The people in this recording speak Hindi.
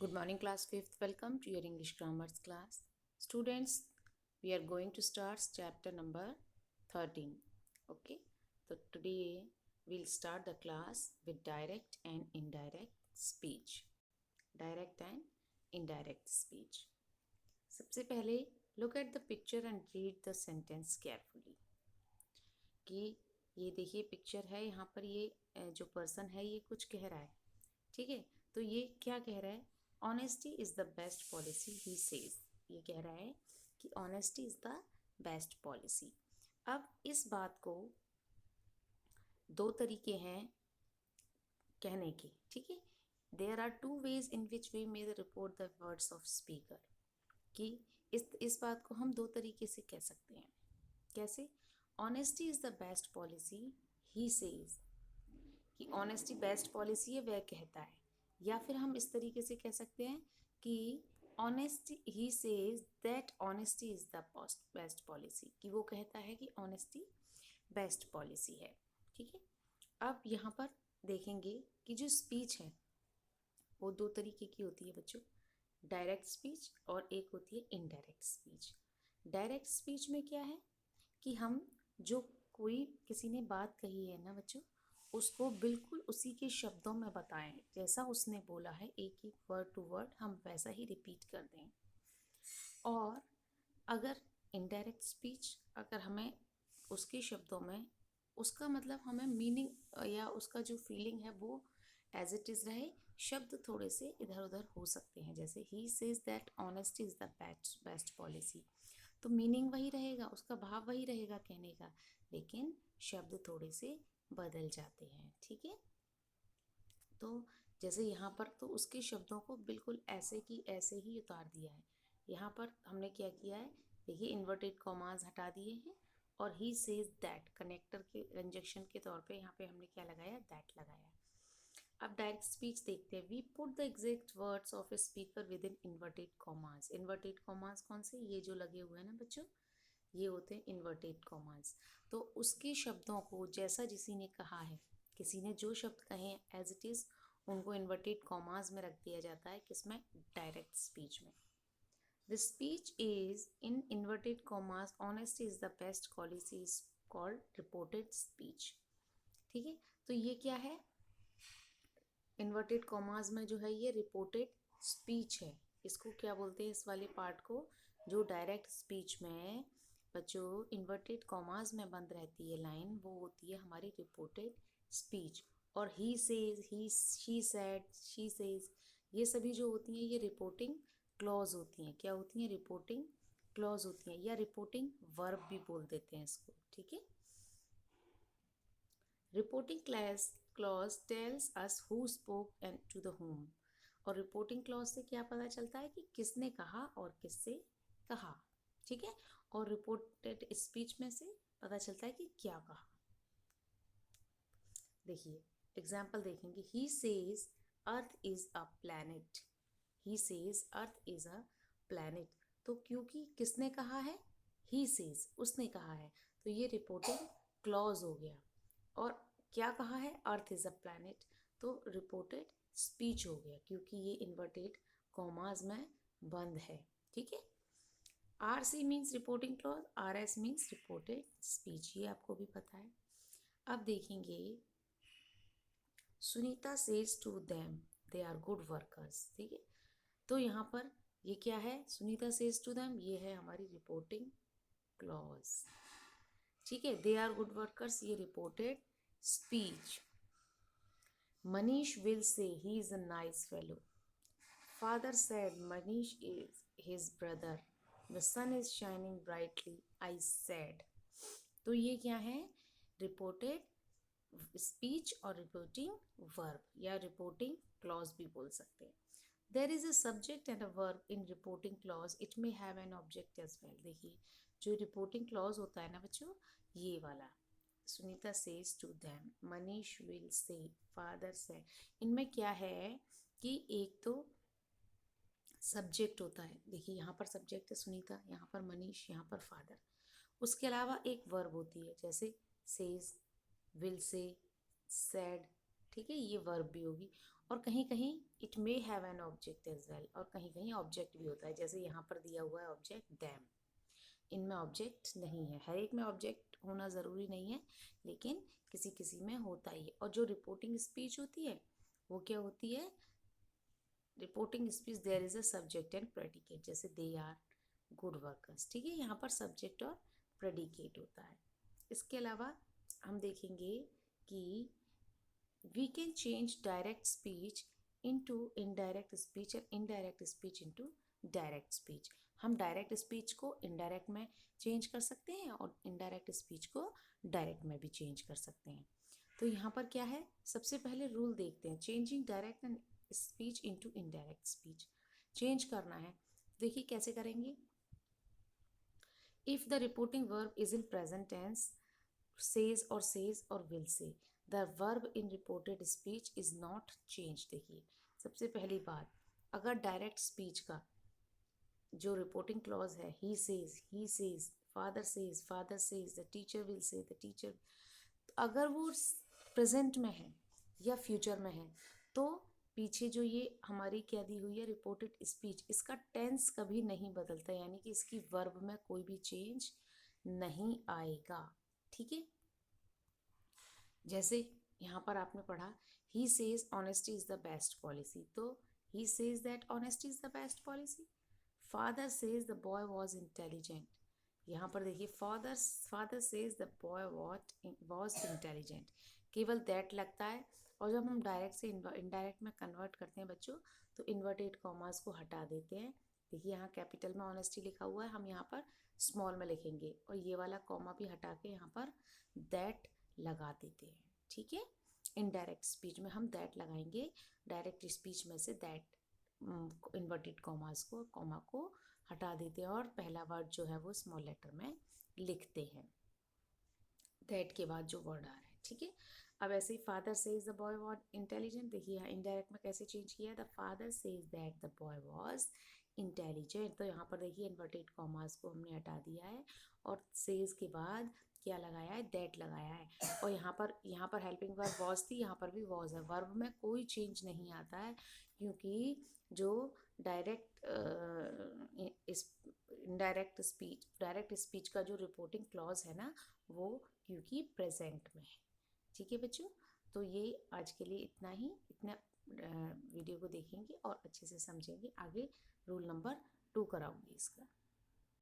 Good morning, class 5th. Welcome to your English grammars class. Students, we are going to start chapter number 13. Okay, so today we'll start the class with direct and indirect speech. Direct and indirect speech. सबसे पहले look at the picture and read the sentence carefully. कि ये देखिए पिक्चर है, यहाँ पर ये जो पर्सन है ये कुछ कह रहा है. ठीक है, तो ये क्या कह रहा है? Honesty is the best policy he says. ये कह रहा है कि honesty is the best policy. अब इस बात को दो तरीके हैं कहने के. ठीक है, there are two ways in which we may report the words of speaker. कि इस बात को हम दो तरीके से कह सकते हैं. कैसे? Honesty is the best policy he says, कि ऑनेस्टी बेस्ट पॉलिसी है वह कहता है. या फिर हम इस तरीके से कह सकते हैं कि honesty he says that honesty is the best policy, कि वो कहता है कि ऑनेस्टी बेस्ट पॉलिसी है. ठीक है, अब यहाँ पर देखेंगे कि जो स्पीच है वो दो तरीके की होती है बच्चों. डायरेक्ट स्पीच और एक होती है इनडायरेक्ट स्पीच. डायरेक्ट स्पीच में क्या है कि हम जो कोई किसी ने बात कही है ना बच्चों, उसको बिल्कुल उसी के शब्दों में बताएं, जैसा उसने बोला है एक एक वर्ड टू वर्ड हम वैसा ही रिपीट कर दें. और अगर इनडायरेक्ट स्पीच, अगर हमें उसके शब्दों में उसका मतलब हमें मीनिंग या उसका जो फीलिंग है वो एज इट इज़ रहे, शब्द थोड़े से इधर उधर हो सकते हैं. जैसे ही says that honesty is the best policy, तो मीनिंग वही रहेगा, उसका भाव वही रहेगा कहने का, लेकिन शब्द थोड़े से बदल जाते हैं. ठीक है, तो जैसे यहाँ पर तो उसके शब्दों को बिल्कुल ऐसे की ऐसे ही उतार दिया है. यहाँ पर हमने क्या किया है, देखिए इन्वर्टेड कॉमास हटा दिए हैं और ही सेज दैट कनेक्टर के कंजक्शन के तौर पे यहाँ पे हमने क्या लगाया, दैट लगाया. अब डायरेक्ट स्पीच देखते हैं. We put the exact words of a speaker within inverted commas. Inverted commas कौन से? ये जो लगे हुए हैं ना बच्चों, ये होते हैं इन्वर्टेड कॉमास. तो उसके शब्दों को जैसा किसी ने कहा है, किसी ने जो शब्द कहे हैं एज इट इज़ उनको इन्वर्टेड कॉमास में रख दिया जाता है. किसमें? डायरेक्ट स्पीच में. The speech is in inverted commas honesty is the best policy is called reported speech. ठीक है, तो ये क्या है? इन्वर्टेड कॉमास में जो है ये रिपोर्टेड स्पीच है. इसको क्या बोलते हैं, इस वाले पार्ट को जो डायरेक्ट स्पीच में बच्चों इन्वर्टेड कॉमास में बंद रहती है लाइन, वो होती है हमारी रिपोर्टेड स्पीच. और he says, he, she said, she says, ये सभी जो होती हैं ये रिपोर्टिंग क्लॉज होती हैं. क्या होती हैं? रिपोर्टिंग क्लॉज होती हैं, या रिपोर्टिंग वर्ब भी बोल देते हैं इसको. ठीक है, reporting clause tells us who spoke and to the home. और रिपोर्टिंग क्लॉज से क्या पता चलता है कि किसने कहा और किससे कहा. ठीक है, और रिपोर्टेड स्पीच में से पता चलता है कि क्या कहा. देखिए एग्जाम्पल देखेंगे. He says earth is a planet. He says earth is a planet, तो क्योंकि किसने कहा है? ही सेज, उसने कहा है, तो ये रिपोर्टिंग क्लॉज हो गया. और क्या कहा है? अर्थ इज अ प्लैनेट, तो रिपोर्टेड स्पीच हो गया क्योंकि ये इन्वर्टेड कॉमास में बंद है. ठीक है, R C means reporting clause, R S means reported speech, ये आपको भी पता है. अब देखेंगे Sunita says to them they are good workers. ठीक है, तो यहाँ पर ये क्या है? सुनीता सेज टू देम, ये है हमारी रिपोर्टिंग क्लॉज. ठीक है, दे आर गुड वर्कर्स, ये reported speech. Manish will say he is a nice fellow. Father said Manish is his brother. The sun is shining brightly, I said. तो ये क्या है? रिपोर्टेड स्पीच और रिपोर्टिंग वर्ब या रिपोर्टिंग क्लॉज भी बोल सकते हैं. There is a subject and a verb in reporting clause, it may have an object as well. देखिए जो रिपोर्टिंग क्लॉज होता है ना बच्चों, ये वाला Sunita says to them, Manish will say, father say, इनमें क्या है कि एक तो सब्जेक्ट होता है. देखिए यहाँ पर सब्जेक्ट है सुनीता, यहाँ पर मनीष, यहाँ पर फादर. उसके अलावा एक वर्ब होती है जैसे सेज, विल से, सेड. ठीक है, ये वर्ब भी होगी. और कहीं कहीं it may have an object as well, और कहीं कहीं ऑब्जेक्ट भी होता है, जैसे यहाँ पर दिया हुआ है ऑब्जेक्ट दैम। इनमें ऑब्जेक्ट नहीं है, हर एक में ऑब्जेक्ट होना ज़रूरी नहीं है, लेकिन किसी किसी में होता ही है। और जो रिपोर्टिंग स्पीच होती है वो क्या होती है? Reporting speech there is a subject and predicate, जैसे दे आर गुड वर्कर्स, ठीक है, यहाँ पर सब्जेक्ट और प्रेडिकेट होता है। इसके अलावा हम देखेंगे कि we can change direct speech into indirect speech और indirect speech into direct speech. हम डायरेक्ट स्पीच को इनडायरेक्ट में चेंज कर सकते हैं और इनडायरेक्ट स्पीच को डायरेक्ट में भी चेंज कर सकते हैं। तो यहाँ पर क्या है, सबसे पहले रूल देखते हैं, changing direct and speech into indirect speech. Change करना है, देखिए कैसे करेंगे। If the reporting verb is in present tense, says or will say, the verb in reported speech is not changed। देखिए सबसे पहली बात, अगर डायरेक्ट स्पीच का जो रिपोर्टिंग क्लॉज है, he says, father says, the teacher will say, the teacher, अगर वो प्रेजेंट में है या फ्यूचर में है, तो पीछे जो ये हमारी क्या दी हुई है रिपोर्टेड स्पीच, इसका टेंस कभी नहीं बदलता, यानी कि इसकी वर्ब में कोई भी चेंज नहीं आएगा, ठीक है। जैसे यहाँ पर आपने पढ़ा he says honesty is the best policy, तो he says that honesty is the best policy. Father says the boy was intelligent, यहाँ पर देखिए father says the boy was intelligent, केवल दैट लगता है। और जब हम डायरेक्ट से इनडायरेक्ट में कन्वर्ट करते हैं बच्चों, तो इन्वर्टेड कॉमास को हटा देते हैं। देखिए यहाँ कैपिटल में ऑनेस्टी लिखा हुआ है, हम यहाँ पर स्मॉल में लिखेंगे, और ये वाला कॉमा भी हटा के यहाँ पर दैट लगा देते हैं, ठीक है। इनडायरेक्ट स्पीच में हम दैट लगाएंगे, डायरेक्ट स्पीच में से दैट इन्वर्टेड कॉमा को हटा देते हैं, और पहला वर्ड जो है वो स्मॉल लेटर में लिखते हैं दैट के बाद जो वर्ड आ रहा है, ठीक है। अब ऐसे ही father says the boy was intelligent, देखिए यहाँ इनडायरेक्ट में कैसे चेंज किया है, the father says that the boy was intelligent, तो यहाँ पर देखिए इन्वर्टेड कॉमास को हमने हटा दिया है, और सेज के बाद क्या लगाया है, दैट लगाया है। और यहाँ पर हेल्पिंग वर्ब वॉज थी, यहाँ पर भी वॉज है, वर्ब में कोई चेंज नहीं आता है, क्योंकि जो डायरेक्ट डायरेक्ट स्पीच का जो रिपोर्टिंग क्लॉज है ना, वो क्योंकि प्रेजेंट में है, ठीक है बच्चों। तो ये आज के लिए इतना वीडियो को देखेंगे और अच्छे से समझेंगे, आगे रूल नंबर 2 कराऊंगी इसका।